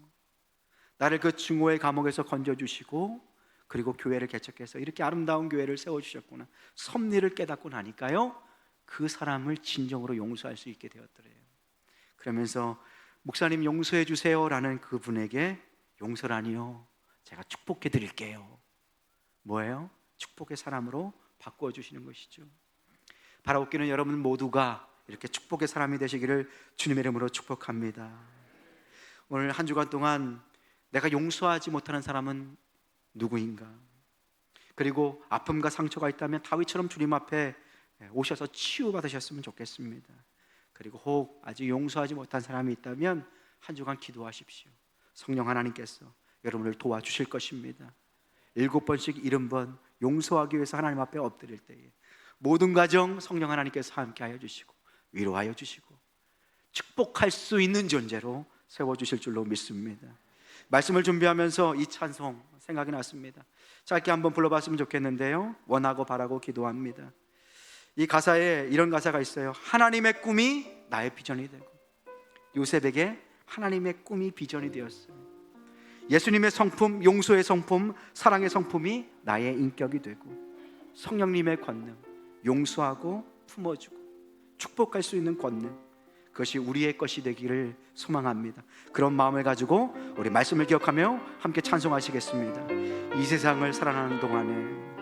나를 그 증오의 감옥에서 건져주시고 그리고 교회를 개척해서 이렇게 아름다운 교회를 세워주셨구나, 섭리를 깨닫고 나니까요 그 사람을 진정으로 용서할 수 있게 되었더래요. 그러면서 목사님 용서해 주세요 라는 그분에게 용서라니요, 제가 축복해 드릴게요. 뭐예요? 축복의 사람으로 바꾸어 주시는 것이죠. 바라옵기는 여러분 모두가 이렇게 축복의 사람이 되시기를 주님의 이름으로 축복합니다. 오늘 한 주간 동안 내가 용서하지 못하는 사람은 누구인가? 그리고 아픔과 상처가 있다면 다윗처럼 주님 앞에 오셔서 치유받으셨으면 좋겠습니다. 그리고 혹 아직 용서하지 못한 사람이 있다면 한 주간 기도하십시오. 성령 하나님께서 여러분을 도와주실 것입니다. 7번씩 70번 용서하기 위해서 하나님 앞에 엎드릴 때에 모든 가정 성령 하나님께서 함께하여 주시고 위로하여 주시고 축복할 수 있는 존재로 세워주실 줄로 믿습니다. 말씀을 준비하면서 이 찬송 생각이 났습니다. 짧게 한번 불러봤으면 좋겠는데요. 원하고 바라고 기도합니다. 이 가사에 이런 가사가 있어요. 하나님의 꿈이 나의 비전이 되고, 요셉에게 하나님의 꿈이 비전이 되었어요. 예수님의 성품, 용서의 성품, 사랑의 성품이 나의 인격이 되고, 성령님의 권능, 용서하고 품어주고 축복할 수 있는 권능, 그것이 우리의 것이 되기를 소망합니다. 그런 마음을 가지고 우리 말씀을 기억하며 함께 찬송하시겠습니다. 이 세상을 살아가는 동안에